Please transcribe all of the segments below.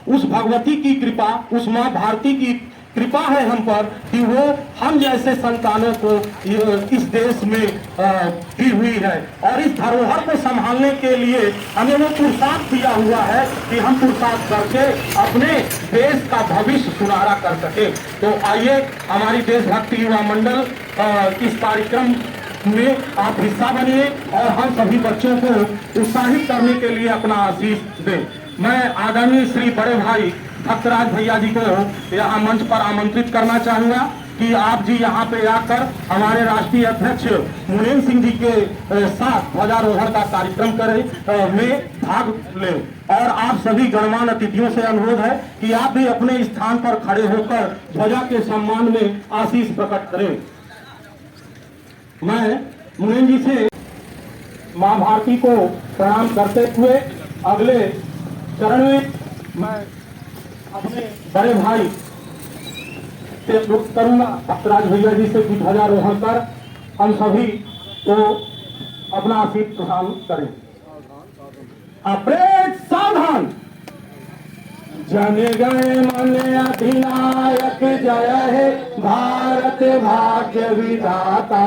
उस भगवती की कृपा, उस माँ भारती की कृपा है हम पर कि वो हम जैसे संतानों को इस देश में दी हुई है और इस धरोहर को संभालने के लिए हमें वो पुरुषार्थ दिया हुआ है कि हम पुरुषार्थ करके अपने देश का भविष्य सुनहरा कर सके। तो आइए हमारी देशभक्ति युवा मंडल इस कार्यक्रम में आप हिस्सा बनिए और हम सभी बच्चों को उत्साहित करने के लिए अपना आशीष दें। मैं आदरणीय श्री बड़े भाई भक्तराज भैया जी को यहाँ मंच पर आमंत्रित करना चाहूंगा कि आप जी यहाँ पे आकर हमारे राष्ट्रीय अध्यक्ष मुनेन सिंह जी के साथ ध्वजारोहण का कार्यक्रम करें में भाग लें। और आप सभी गणमान्य अतिथियों से अनुरोध है कि आप भी अपने स्थान पर खड़े होकर ध्वजा के सम्मान में आशीष प्रकट करें। मैं मुनेन जी से माँ भारती को प्रणाम करते हुए अगले चरण में मैं अपने बड़े भाई से अनुरोध करूंगा भक्तराज भैया जी से कि ध्वजारोहण कर हम सभी को अपना आशीष प्रदान करें। अपरेट सावधान। जन गण मन अधिनायक जय है भारत भाग्य विधाता,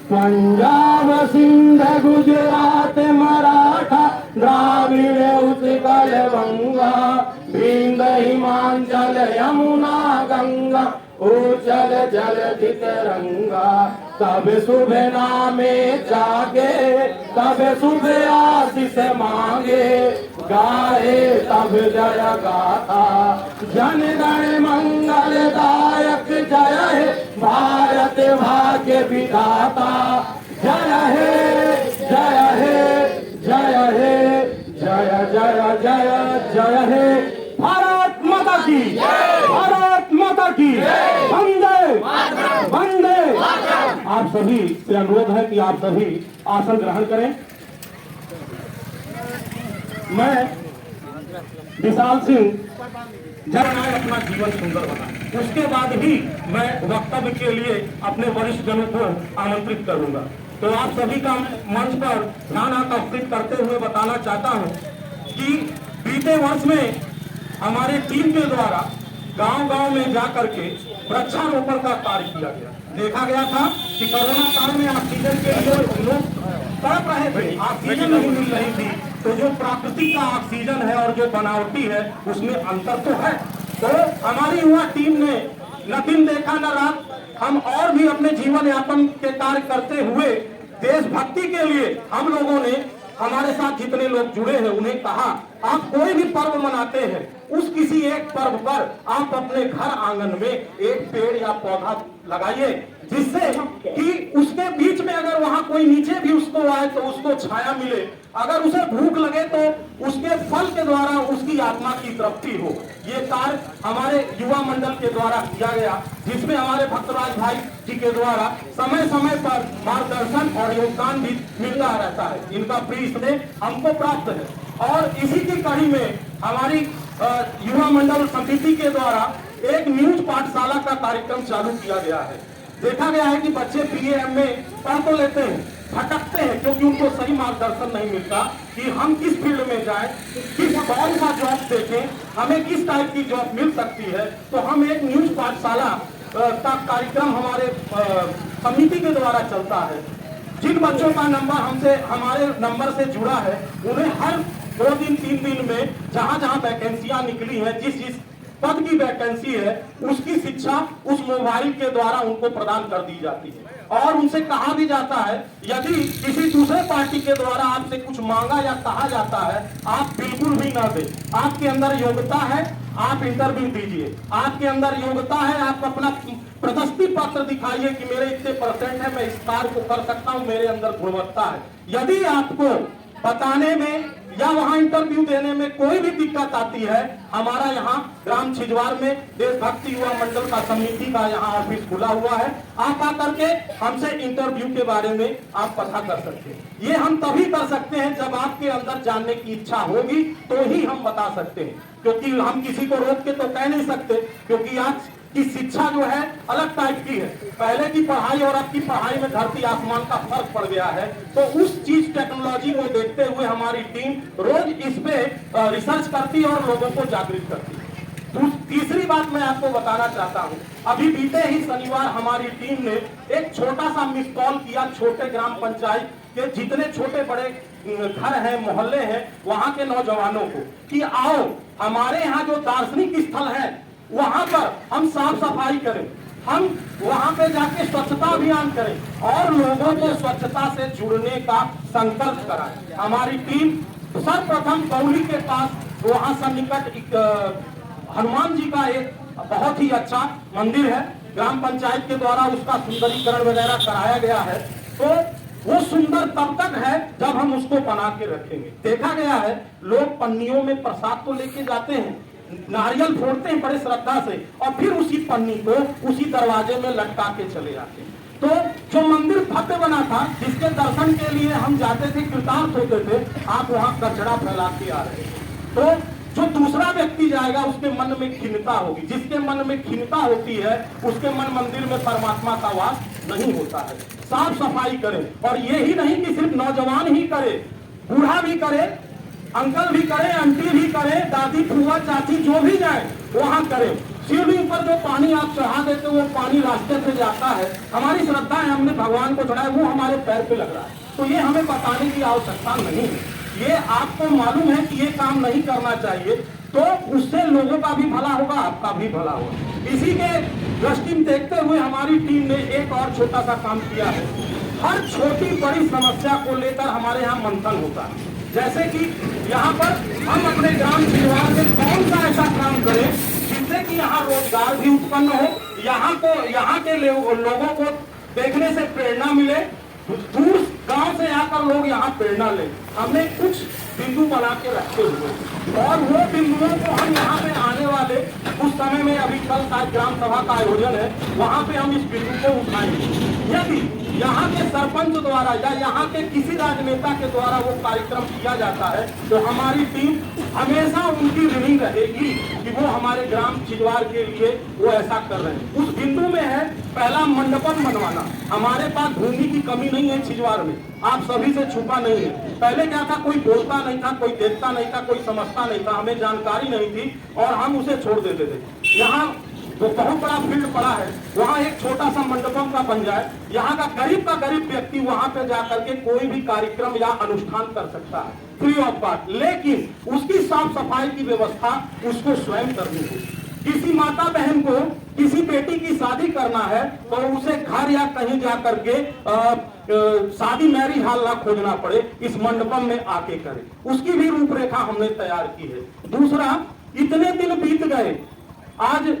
पंजाब सिंध गुजरात मराठा द्राविड़ उत्कल गंगा, विंध्य हिमाचल यमुना गंगा उचल जलधि तरंगा। तब शुभ नामे जागे तब शुभ आशीष मांगे, गाए तब जय गाथा जन गण मंगल दायक जय है भारत भाग्य विधाता। जय है जय है जय है जय जय जय जय है भारत माता की, भारत माता की वंदे वंदे। आप सभी से अनुरोध है कि आप सभी आसन ग्रहण करें। मैं विशाल सिंह जब मैं अपना जीवन सुंदर बना उसके बाद ही मैं वक्तव्य के लिए अपने वरिष्ठ जनों को आमंत्रित करूंगा। तो आप सभी का मंच पर ध्यान आकर्षित करते हुए बताना चाहता हूं कि बीते वर्ष में हमारे टीम के द्वारा गांव-गांव में जाकर के वृक्षारोपण का कार्य किया गया। देखा गया था कि कोरोना काल में ऑक्सीजन के लिए लोग तड़प रहे थे, ऑक्सीजन नहीं मिल रही थी। तो जो प्राकृतिक का ऑक्सीजन है और जो बनावटी है उसमें अंतर तो है। तो हमारी युवा टीम ने न दिन देखा न रात, हम और भी अपने जीवन यापन के कार्य करते हुए देशभक्ति के लिए हम लोगों ने हमारे साथ जितने लोग जुड़े हैं उन्हें कहा आप कोई भी पर्व मनाते हैं उस किसी एक पर्व पर आप अपने घर आंगन में एक पेड़ या पौधा लगाइए, जिससे कि उसके बीच में अगर वहां कोई नीचे भी उसको आए तो उसको छाया मिले, अगर उसे भूख लगे तो उसके फल के द्वारा उसकी आत्मा की तृप्ति हो। ये कार्य हमारे युवा मंडल के द्वारा किया गया, जिसमें हमारे भक्तराज भाई जी के द्वारा समय समय पर मार्गदर्शन और योगदान भी मिलता रहता है। इनका प्रिय स्नेह हमको प्राप्त है। और इसी की कड़ी में हमारी युवा मंडल समिति के द्वारा एक न्यूज पाठशाला का कार्यक्रम चालू किया गया है। देखा गया है कि बच्चे BA में पढ़ तो लेते हैं, भटकते हैं क्योंकि उनको सही मार्गदर्शन नहीं मिलता कि हम किस फील्ड में जाएं, किस कौन सा जॉब देखें, हमें किस टाइप की जॉब मिल सकती है। तो हम एक न्यूज पाठशाला का कार्यक्रम हमारे समिति के द्वारा चलता है। जिन बच्चों का नंबर हमसे हमारे नंबर से जुड़ा है उन्हें हर 2 दिन 3 दिन में जहां जहां वैकेंसियां निकली है, जिस जिस पद की वैकेंसी है उसकी शिक्षा उस मोबाइल के द्वारा उनको प्रदान कर दी जाती है। और उनसे कहा भी जाता है यदि किसी दूसरे पार्टी के द्वारा आपसे कुछ मांगा या कहा जाता है आप बिल्कुल भी ना दें। आपके अंदर योग्यता है, आप इंटरव्यू दीजिए। आपके अंदर योग्यता है, आप अपना प्रशस्ति पत्र दिखाइए कि मेरे इतने % है, मैं इस कार्य को कर सकता हूं, मेरे अंदर गुणवत्ता है। यदि आपको बताने में या वहां इंटरव्यू देने में कोई भी दिक्कत आती है, हमारा यहाँ ग्राम छिजवार में देशभक्ति युवा मंडल का समिति का यहाँ ऑफिस खुला हुआ है। आप आकर के हमसे इंटरव्यू के बारे में आप पता कर सकते हैं। ये हम तभी कर सकते हैं जब आपके अंदर जानने की इच्छा होगी तो ही हम बता सकते हैं, क्योंकि हम किसी को रोक के तो कह नहीं सकते, क्योंकि आज कि शिक्षा जो है अलग टाइप की है। पहले की पढ़ाई और अब की पढ़ाई में धरती आसमान का फर्क पड़ गया है। तो उस चीज टेक्नोलॉजी को देखते हुए हमारी टीम रोज इस पे रिसर्च करती है और लोगों को जागृत करती है। तीसरी बात मैं आपको बताना चाहता हूं, अभी बीते ही शनिवार हमारी टीम ने एक छोटा सा मिस कॉल किया छोटे ग्राम पंचायत के जितने छोटे बड़े घर हैं, मोहल्ले हैं, वहां के नौजवानों को कि आओ हमारे यहाँ जो दार्शनिक स्थल है वहां पर हम साफ सफाई करें, हम वहां पे जाके स्वच्छता अभियान करें और लोगों को स्वच्छता से जुड़ने का संकल्प कराएं। हमारी टीम सर्वप्रथम कौली के पास वहां सन्निकट हनुमान जी का एक बहुत ही अच्छा मंदिर है, ग्राम पंचायत के द्वारा उसका सुंदरीकरण वगैरह कराया गया है। तो वो सुंदर तब तक है जब हम उसको बना के रखेंगे। देखा गया है लोग पन्नियों में प्रसाद तो लेके जाते हैं, नारियल फोड़ते हैं बड़े श्रद्धा से और फिर उसी पन्नी को उसी दरवाजे में लटका के चले जाते हैं। तो जो मंदिर भव्य बना था, जिसके दर्शन के लिए हम जाते थे, कृतार्थ होते थे, आप वहां कचरा फैला के आ रहे हैं। तो जो दूसरा व्यक्ति जाएगा उसके मन में खिन्नता होगी, जिसके मन में खिन्नता होती है उसके मन मंदिर में परमात्मा का वास नहीं होता है। साफ सफाई करें और ये ही नहीं कि सिर्फ नौजवान ही करे, बूढ़ा भी करे, अंकल भी करे, आंटी भी करे, दादी फुआ चाची जो भी जाए वहां करे। शिवलिंग पर जो पानी आप चढ़ा देते वो पानी रास्ते से जाता है, हमारी श्रद्धा है, हमने भगवान को चढ़ाया, वो हमारे पैर पे लग रहा है। तो ये हमें बताने की आवश्यकता नहीं है, ये आपको मालूम है कि ये काम नहीं करना चाहिए, तो उससे लोगों का भी भला होगा, आपका भी भला होगा। इसी के दृष्टि में देखते हुए हमारी टीम ने एक और छोटा सा काम किया है। हर छोटी बड़ी समस्या को लेकर हमारे यहाँ मंथन होता है। जैसे कि यहाँ पर हम अपने ग्राम छिंदवाड़ा में कौन सा ऐसा काम करें जिससे कि यहाँ रोजगार भी उत्पन्न हो, यहाँ के लोगों को देखने से प्रेरणा मिले, दूर गांव से आकर लोग यहाँ प्रेरणा लें। हमने कुछ बिंदु बना के रखे हुए और वो बिंदुओं को हम यहाँ पे आने वाले उस समय में, अभी कल शायद ग्राम सभा का आयोजन है, वहाँ पे हम इस बिंदु को उठाएंगे। यदि यहाँ के सरपंच द्वारा या यहाँ के किसी राजनेता के द्वारा वो कार्यक्रम किया जाता है तो हमारी टीम हमेशा उनकी ऋणी रहेगी कि वो हमारे ग्राम छिंदवाड़ा के लिए वो ऐसा कर रहे हैं। उस बिंदु में है पहला मंडपम बनवाना। हमारे पास भूमि की कमी नहीं है छिंदवाड़ा में, आप सभी से छुपा नहीं है। पहले क्या था, कोई बोलता नहीं था, कोई देखता नहीं था, कोई समझता नहीं था, हमें जानकारी नहीं थी और हम उसे छोड़ देते थे। यहाँ तो बहुत बड़ा फील्ड पड़ा है, वहाँ एक छोटा सा मंडपम का बन जाए, यहाँ का गरीब व्यक्ति वहाँ पे जाकर के कोई भी कार्यक्रम या अनुष्ठान कर सकता है फ्री ऑफ कॉस्ट। लेकिन उसकी साफ सफाई की व्यवस्था उसको स्वयं करनी होगी। किसी माता बहन को किसी बेटी की शादी करना है तो उसे घर या कहीं जा करके शादी मैरिज हॉल ना खोजना पड़े, इस मंडपम में आके करे, उसकी भी रूपरेखा हमने तैयार की है। दूसरा, इतने दिन बीत गए, आज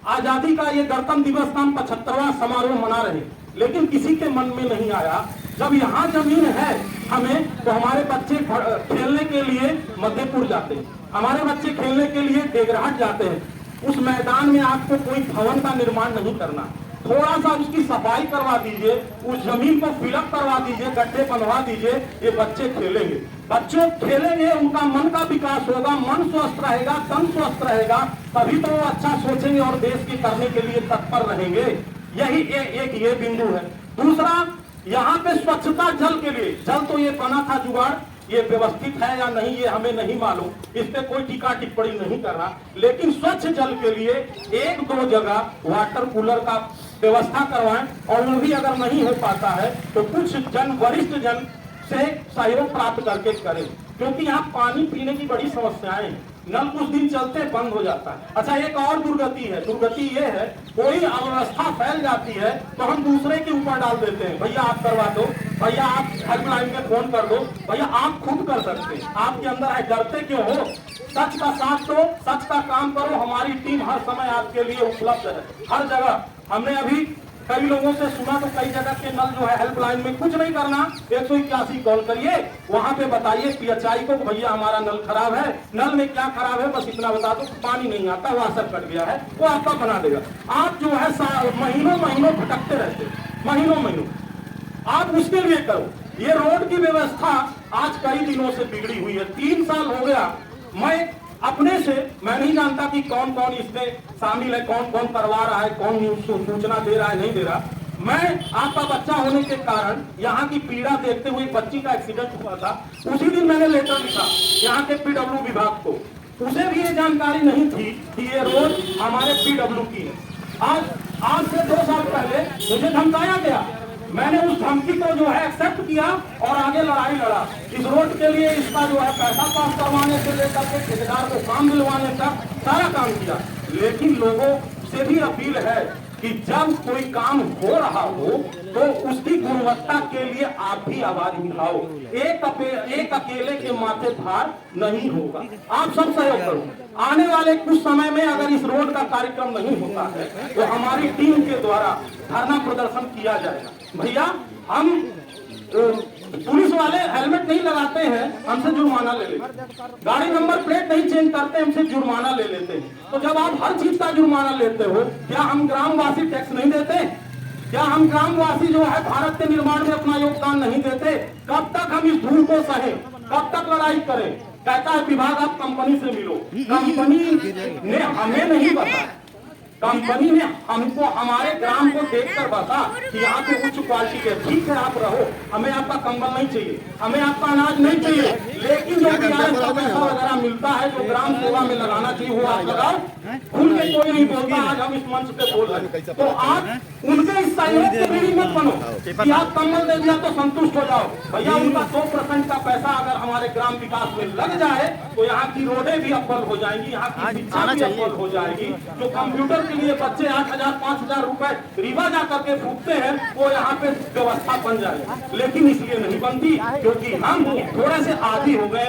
आजादी का ये गणतंत्र दिवस का 75वां समारोह मना रहे, लेकिन किसी के मन में नहीं आया जब यहाँ जमीन है हमें तो हमारे बच्चे खेलने के लिए मध्यपुर जाते हैं, हमारे बच्चे खेलने के लिए देगराट जाते हैं। उस मैदान में आपको कोई भवन का निर्माण नहीं करना, थोड़ा सा उसकी सफाई करवा दीजिए, उस जमीन को फिलअप करवा दीजिए, गड्ढे बनवा दीजिए, ये बच्चे खेलेंगे। बच्चे खेलेंगे, उनका मन का विकास होगा, मन स्वस्थ रहेगा, तन स्वस्थ रहेगा, तभी तो वो अच्छा सोचेंगे और देश की करने के लिए तत्पर रहेंगे। यही एक ये बिंदु है। दूसरा, यहाँ पे स्वच्छता जल के लिए, जल तो ये बना था जुगाड़, ये व्यवस्थित है या नहीं ये हमें नहीं मालूम, इस पे कोई टीका टिप्पणी नहीं करना, लेकिन स्वच्छ जल के लिए 1-2 जगह वाटर कूलर का व्यवस्था करवाएं और वो भी अगर नहीं हो पाता है तो कुछ वरिष्ठ जन से सहयोग प्राप्त करके करें, क्योंकि यहाँ पानी पीने की बड़ी समस्याएं हैं। नल कुछ दिन चलते बंद हो जाता है। अच्छा, एक और दुर्गति है, दुर्गति ये है, कोई अव्यवस्था फैल जाती है तो हम दूसरे के ऊपर डाल देते हैं, भैया आप करवा दो, भैया आप हेल्पलाइन पे फोन कर दो, भैया आप खुद कर सकते हैं, आपके अंदर है, डरते क्यों हो? सच का साथ दो, सच का काम करो। हमारी टीम हर समय आपके लिए उपलब्ध है, हर जगह। हमने अभी कई लोगों से सुना तो कई जगह के नल जो है हेल्पलाइन में कुछ नहीं करना, 181 कॉल करिए, वहां पे बताइए पीएचआई को भैया हमारा नल खराब है, नल में क्या खराब है बस इतना बता दो, पानी नहीं आता, वाशर कट गया है, वो आपका बना देगा। आप जो है महीनों भटकते रहते, महीनों आप उसके लिए करो। ये रोड की व्यवस्था आज कई दिनों से बिगड़ी हुई है, 3 साल हो गया। मैं अपने से मैं नहीं जानता कि कौन कौन इसमें शामिल है, कौन कौन करवा रहा है, कौन सूचना दे रहा है, नहीं दे रहा। मैं आपका बच्चा होने के कारण यहाँ की पीड़ा देखते हुए बच्ची का एक्सीडेंट हुआ था, उसी दिन मैंने लेटर लिखा यहाँ के पीडब्ल्यू विभाग को। उसे भी ये जानकारी नहीं थी कि ये रोड हमारे पीडब्ल्यू की है। आज से 2 साल पहले मुझे धमकाया गया, मैंने उस धमकी को जो है एक्सेप्ट किया और आगे लड़ाई लड़ा। इस रोड के लिए इसका जो है पैसा पास करवाने से लेकर के ठेकेदार को काम दिलवाने तक सारा काम किया। लेकिन लोगों से भी अपील है कि जब कोई काम हो रहा हो तो उसकी गुणवत्ता के लिए आप भी आवाज उठाओ। एक अकेले के माथे भार नहीं होगा, आप सब सहयोग करो। आने वाले कुछ समय में अगर इस रोड का कार्यक्रम नहीं होता है तो हमारी टीम के द्वारा धरना प्रदर्शन किया जाएगा। भैया, हम पुलिस वाले हेलमेट नहीं लगाते हैं, हमसे जुर्माना ले लेते हैं। गाड़ी नंबर प्लेट नहीं चेंज करते, हमसे जुर्माना ले लेते हैं। तो जब आप हर चीज का जुर्माना लेते हो, क्या हम ग्रामवासी टैक्स नहीं देते? क्या हम ग्रामवासी जो है भारत के निर्माण में अपना योगदान नहीं देते? कब तक हम इस धूल को सहे, कब तक लड़ाई करें? कहता है विभाग आप कंपनी से मिलो। कंपनी ने हमें नहीं बताया, कंपनी ने हमको हमारे ग्राम को देखकर बता कि यहाँ पे उच्च क्वालिटी है, ठीक है आप रहो, हमें आपका कंबल नहीं चाहिए, हमें आपका अनाज नहीं चाहिए, लेकिन जो बीआरएस का पैसा वगैरह मिलता है जो ग्राम सेवा में लगाना चाहिए वो आप लगाओ। खुल के कोई नहीं बोलता, आज हम इस मंच पे बोल रहे हैं। तो आप उनके इस सहयोग से भी मत बनो कि आप कंबल दे दिया तो संतुष्ट हो जाओ। भैया, उनका 100% का पैसा अगर हमारे ग्राम विकास में लग जाए तो यहाँ की रोडें भी अव्वल हो जाएंगी, यहाँ की शिक्षा भी अव्वल हो जाएगी। जो कंप्यूटर के लिए बच्चे 8,000 5,000 रुपए रिवा जा करके फूकते हैं वो यहाँ पे व्यवस्था बन जाएगी। लेकिन इसलिए नहीं बनती क्योंकि हम थोड़े से आदी हो गए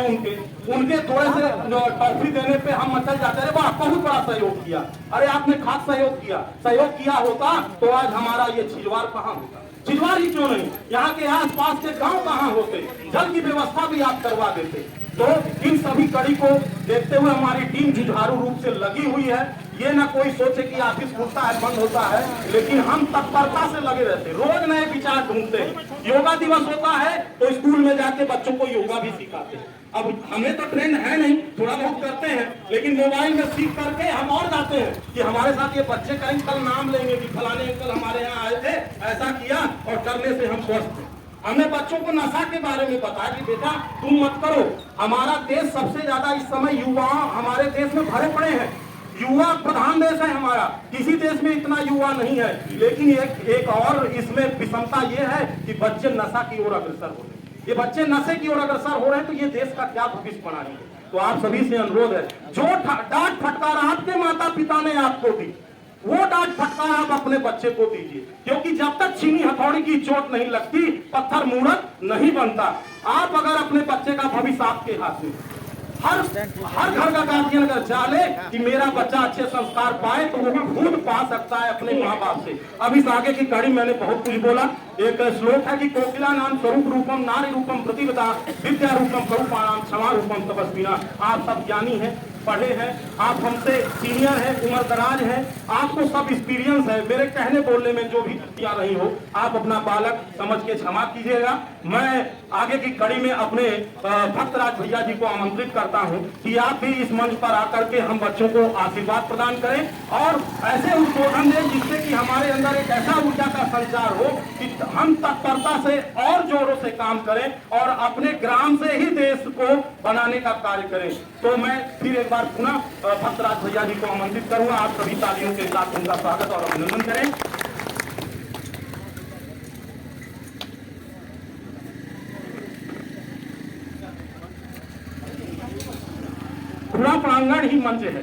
उनके थोड़े से टॉफी देने पे हम मचल जाते हैं। वाह, बहुत बड़ा सहयोग किया, अरे आपने खास सहयोग किया होता तो आज हमारा ये छिजवार कहाँ होता? छिजवार ही क्यों नहीं, यहाँ के आसपास के गांव कहाँ होते? जल की व्यवस्था भी आप करवा देते। तो इन सभी कड़ी को देखते हुए हमारी टीम जुझारू रूप से लगी हुई है। ये ना कोई सोचे कि ऑफिस खुलता है बंद होता है, लेकिन हम तत्परता से लगे रहते, रोज नए विचार ढूंढते हैं। योगा दिवस होता है तो स्कूल में जाके बच्चों को योगा भी सिखाते हैं। अब हमें तो ट्रेंड है नहीं, थोड़ा बहुत करते हैं, लेकिन मोबाइल में सीख करके हम और जाते हैं कि हमारे साथ ये बच्चे कहीं कल नाम लेंगे कि फलाने अंकल हमारे यहाँ आए थे, ऐसा किया और करने से हम स्वस्थ थे। हमने बच्चों को नशा के बारे में बताया कि बेटा तुम मत करो। हमारा देश सबसे ज्यादा इस समय युवा हमारे देश में भरे पड़े हैं, युवा प्रधान देश है हमारा, किसी देश में इतना युवा नहीं है। लेकिन एक और इसमें विषमता ये है कि बच्चे नशा की ओर अग्रसर हो रहे हैं। ये बच्चे नशे की ओर अग्रसर हो रहे हैं तो ये देश का क्या भविष्य बनाएंगे? तो आप सभी से अनुरोध है, जो डांट फटकार आपके माता पिता ने आपको दी वो डांट फटकार आप अपने बच्चे को दीजिए, क्योंकि जब तक छीनी हथौड़ी की चोट नहीं लगती पत्थर मूर्त नहीं बनता। आप अगर अपने बच्चे का भविष्य आपके हाथ में, हर घर का गार्जियन अगर चाहे कि मेरा बच्चा अच्छे संस्कार पाए तो वो खुद पा सकता है अपने माँ बाप से। अब इस आगे की कड़ी मैंने बहुत कुछ बोला। एक श्लोक है कि कोकिला नाम स्वरूप रूपम नारी रूपम प्रतिपदा विद्या रूपम करूपाणाम क्षमा रूपम तपस्विना। आप सब ज्ञानी हैं, पढ़े हैं, आप हमसे सीनियर हैं, उम्र दराज है, आपको सब एक्सपीरियंस है। मेरे कहने बोलने में जो भी त्रुटियां रही हो आप अपना बालक समझ के क्षमा कीजिएगा। मैं आगे की कड़ी में अपने भक्तराज भैया जी को आमंत्रित करता हूं कि आप भी इस मंच पर आकर के हम बच्चों को आशीर्वाद प्रदान करें और ऐसे उद्बोधन दें जिससे कि हमारे अंदर एक ऐसा ऊर्जा का संचार हो कि हम तत्परता से और जोरों से काम करें और अपने ग्राम से ही देश को बनाने का कार्य करें। तो मैं फिर एक बार पुनः भक्तराज भैया जी को आमंत्रित करूंगा। आप सभी तालियों के साथ उनका स्वागत और अभिनंदन करें। पूरा प्रांगण ही मंच है।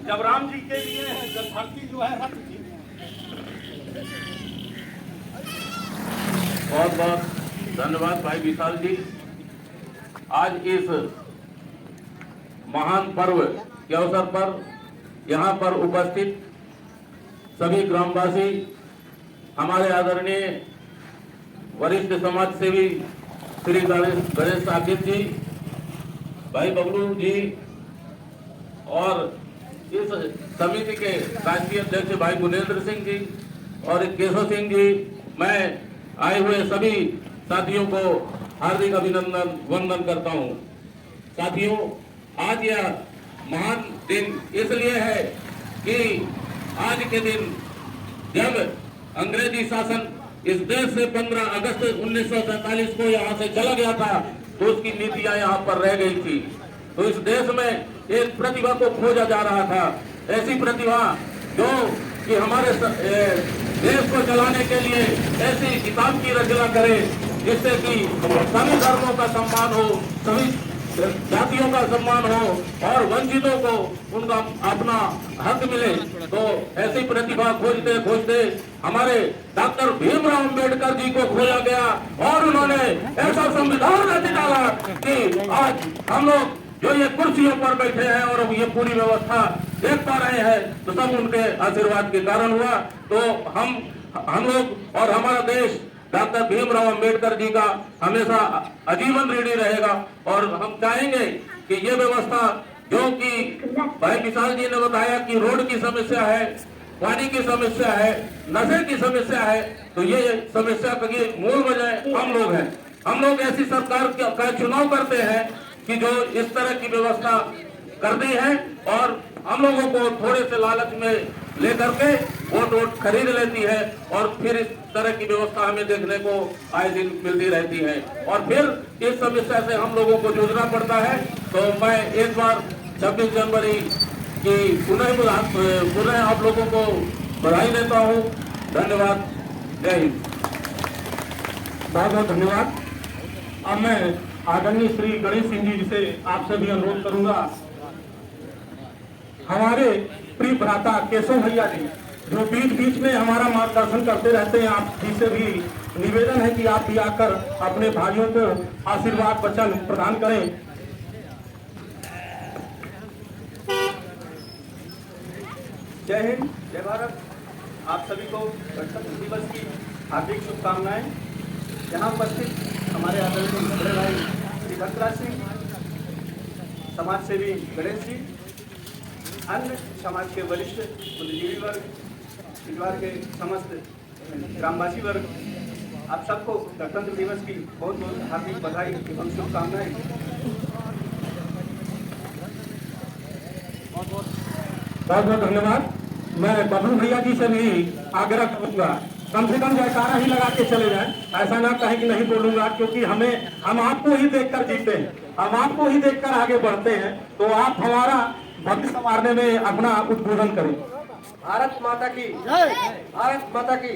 जब राम जी के लिए जब धरती जो है रथ थी। बहुत बहुत धन्यवाद भाई विशाल जी। आज इस महान पर्व के अवसर पर यहाँ पर उपस्थित सभी ग्रामवासी, हमारे आदरणीय वरिष्ठ समाज सेवी श्री गणेश साकिब जी, भाई बबलू जी और इस समिति के राष्ट्रीय अध्यक्ष भाई गुनेंद्र सिंह जी और केशव सिंह जी, मैं आए हुए सभी साथियों को हार्दिक अभिनंदन वंदन करता हूं। साथियों, आज यह महान दिन इसलिए है कि आज के दिन जब अंग्रेजी शासन इस देश से 15 अगस्त 1947 को यहाँ से चला गया था, तो उसकी नीतियां यहाँ पर रह गई थी। तो इस देश में एक प्रतिभा को खोजा जा रहा था, ऐसी प्रतिभा जो कि हमारे देश को चलाने के लिए ऐसी किताब की रचना करे जिससे कि सभी धर्मों का सम्मान हो, सभी जातियों का सम्मान हो और वंचितों को उनका अपना हक मिले। तो ऐसी प्रतिभा खोजते खोजते हमारे डॉक्टर भीमराव अंबेडकर जी को खोजा गया और उन्होंने ऐसा संविधान रच डाला कि आज हम लोग जो ये कुर्सियों पर बैठे हैं और ये पूरी व्यवस्था देख पा रहे हैं, तो सब उनके आशीर्वाद के कारण हुआ। तो हम लोग और हमारा देश डॉक्टर भीमराव अंबेडकर जी का हमेशा आजीवन ऋणी रहेगा। और हम चाहेंगे कि ये व्यवस्था जो कि भाई विशाल जी ने बताया कि रोड की समस्या है, पानी की समस्या है, नशे की समस्या है, तो ये समस्या की मूल वजह हम लोग हैं। हम लोग ऐसी सरकार का चुनाव करते हैं कि जो इस तरह की व्यवस्था कर दी है और हम लोगों को थोड़े से लालच में लेकर के वोट खरीद लेती है और फिर इस तरह की व्यवस्था हमें देखने को आए दिन मिलती रहती है और फिर इस समस्या से हम लोगों को जूझना पड़ता है। तो मैं एक बार 26 जनवरी की पुनः आप लोगों को बधाई देता हूँ। धन्यवाद। जय हिंद। बहुत बहुत धन्यवाद। अब मैं आदरणीय श्री गणेश सिंह जी से आपसे भी अनुरोध करूंगा, हमारे प्रिय भ्राता केशव भैया जी जो बीच बीच में हमारा मार्गदर्शन करते रहते हैं, आप जी से भी निवेदन है कि आप भी आकर अपने भाइयों को आशीर्वाद वचन प्रदान करें। जय हिंद, जय भारत। आप सभी को गणतंत्र दिवस की हार्दिक शुभकामनाएं। यहाँ उपस्थित हमारे आदरणीय बड़े भाई श्री भक्तराज सिंह, समाज सेवी गणेश जी, अन्य समाज के वरिष्ठ बुद्धिजीवी वर्ग, इतवार के समस्त ग्रामवासी वर्ग, आप सबको गणतंत्र दिवस की बहुत बहुत हार्दिक बधाई एवं शुभकामनाएं। बहुत बहुत धन्यवाद। मैं बबलू भैया जी से भी आग्रह करूंगा, कम से कम जयकारा ही लगा के चले जाएं, ऐसा ना कहें कि नहीं बोलूंगा, क्योंकि हम आपको ही देखकर जीते हैं, हम आपको ही देखकर आगे बढ़ते हैं। तो आप हमारा भक्त संवारने में अपना उद्बोधन करें। भारत माता की जय, भारत माता की।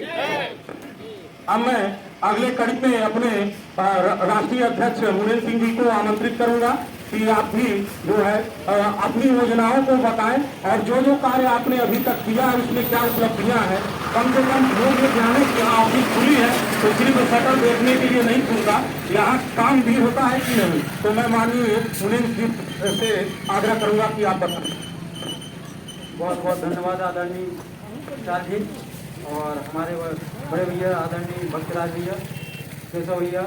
अब मैं अगले कड़ी में अपने राष्ट्रीय अध्यक्ष मुनेन्द्र सिंह जी को आमंत्रित करूंगा कि आप भी जो है अपनी योजनाओं को बताएं और जो जो कार्य आपने अभी तक किया है उसमें क्या उपलब्धियां हैं। कम से कम लोग ये जाने कि यहाँ ऑफिस खुली है तो सिर्फ शटर देखने के लिए नहीं खुलता, यहाँ काम भी होता है कि नहीं। तो मैं माननीय मुनेन्द्र जी से आग्रह करूंगा कि आप बताएं। बहुत बहुत धन्यवाद आदरणीय विशाल जी और हमारे बड़े भैया आदरणीय भक्तराज भैया, केशव भैया,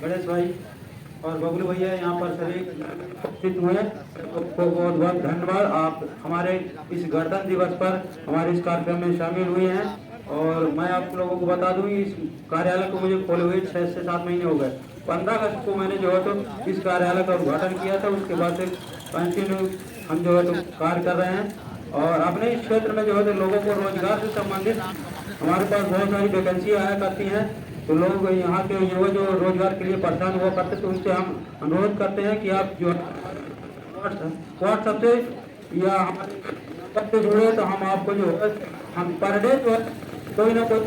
गणेश भाई और बबलू भैया यहाँ पर सभी उपस्थित हुए। आपको बहुत बहुत धन्यवाद। आप हमारे इस गणतंत्र दिवस पर हमारे इस कार्यक्रम में शामिल हुए हैं और मैं आप लोगों को बता दूं इस कार्यालय को मुझे खोले हुए 6 से 7 महीने हो गए। 15 अगस्त को मैंने जो है तो इस कार्यालय का उद्घाटन किया था, उसके बाद से कंटिन्यू हम जो है तो कार्य कर रहे हैं और अपने इस क्षेत्र में जो है तो लोगों को रोजगार से संबंधित हमारे पास बहुत सारी वैकेंसी आया करती हैं। तो लोग यहाँ के युवा जो रोजगार के लिए परेशान हुआ करते तो उनसे हम अनुरोध करते हैं कि आप जो व्हाट्सएप से या हमारे से जुड़े तो हम आपको जो है हम पर डे जो कोई ना कोई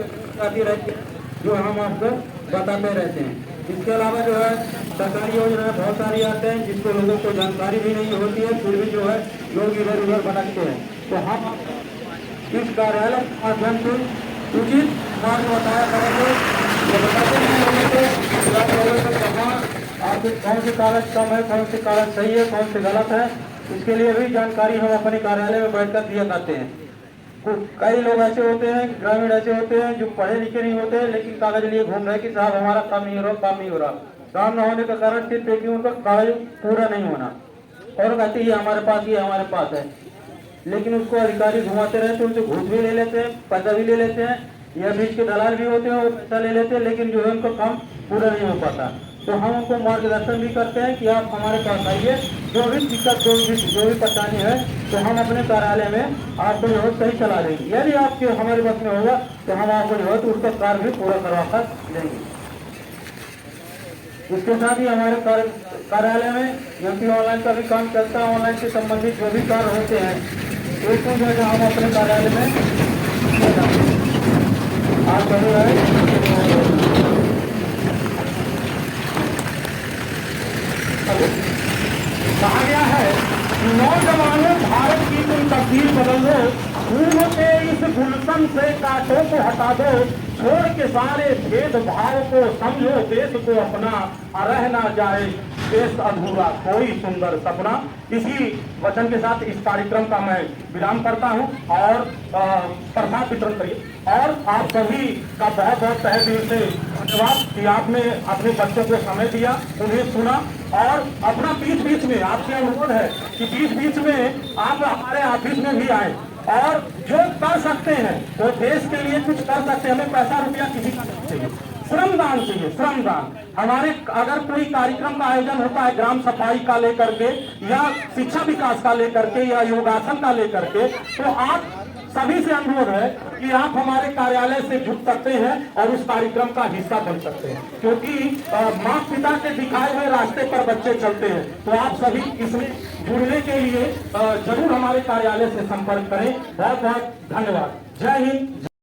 आती रहती है जो हम आपको बताते रहते हैं। इसके अलावा जो है सरकारी योजनाएं बहुत सारी आते हैं जिसको लोगों को जानकारी भी नहीं होती है, फिर भी जो है लोग इधर उधर भटकते हैं। तो हम इस कार्यालय के माध्यम से उचित मार्ग बताया करेंगे, बताते हैं लोगों को आपके कौन से कागज कम है, कौन से कागज सही है, कौन से गलत है, इसके लिए भी जानकारी हम अपने कार्यालय में बैठकर दिया करते हैं। कई लोग ऐसे होते हैं, ग्रामीण ऐसे होते हैं जो पढ़े लिखे नहीं होते हैं लेकिन कागज लिए घूम रहे कि साहब हमारा काम नहीं हो रहा, काम नहीं हो रहा। काम न होने का कारण सिर्फ एक ही उनका कागज पूरा नहीं होना और कहते ही हमारे पास ये हमारे पास है, लेकिन उसको अधिकारी घुमाते रहते हैं, उनसे घूस भी ले लेते हैं, पैसा भी ले लेते हैं या बीच के दलाल भी होते हैं और पैसा ले लेते हैं, लेकिन जो है उनका काम पूरा नहीं हो पाता। तो हम उनको मार्गदर्शन भी करते हैं कि आप हमारे पास आइए, जो भी दिक्कत जो भी परेशानी है तो हम अपने कार्यालय में आपको जो है सही चला देंगे। यदि आपके हमारे बस में होगा तो हम आपको जो है तो उसका कार्य भी पूरा करवा कर देंगे। इसके साथ ही हमारे कार्यालय में एमपी ऑनलाइन का भी काम चलता है। ऑनलाइन से संबंधित जो भी कार्य होते हैं उसको जो है हम अपने कार्यालय में आप सभी कहा गया है कि नौजवानों भारत की तुम तस्वीर बदल दो, पूर्व के इस गुलशन से कांटों को हटा दो, छोड़ के सारे भेदभाव को समझो देश को अपना, रह ना जाए देश अधूरा कोई सुंदर सपना। इसी वचन के साथ इस कार्यक्रम का मैं विराम करता हूं और प्रसाद वितरण करिए। और आप सभी का बहुत बहुत तहे दिल से धन्यवाद कि आपने अपने बच्चों को समय दिया, उन्हें सुना और अपना बीच बीच में आपसे अनुरोध है कि बीच बीच में आप हमारे ऑफिस में भी आए और जो कर सकते हैं वो देश के लिए कुछ कर सकते हैं। हमें पैसा रुपया किसी का नहीं चाहिए, श्रमदान चाहिए, श्रमदान। हमारे अगर कोई कार्यक्रम का आयोजन होता है ग्राम सफाई का लेकर के या शिक्षा विकास का लेकर के या योगासन का लेकर के, तो आप सभी से अनुरोध है कि आप हमारे कार्यालय से जुड़ सकते हैं और उस कार्यक्रम का हिस्सा बन सकते हैं, क्योंकि माता पिता के दिखाए हुए रास्ते पर बच्चे चलते हैं। तो आप सभी इसमें जुड़ने के लिए जरूर हमारे कार्यालय से संपर्क करें। बहुत बहुत धन्यवाद। जय हिंद।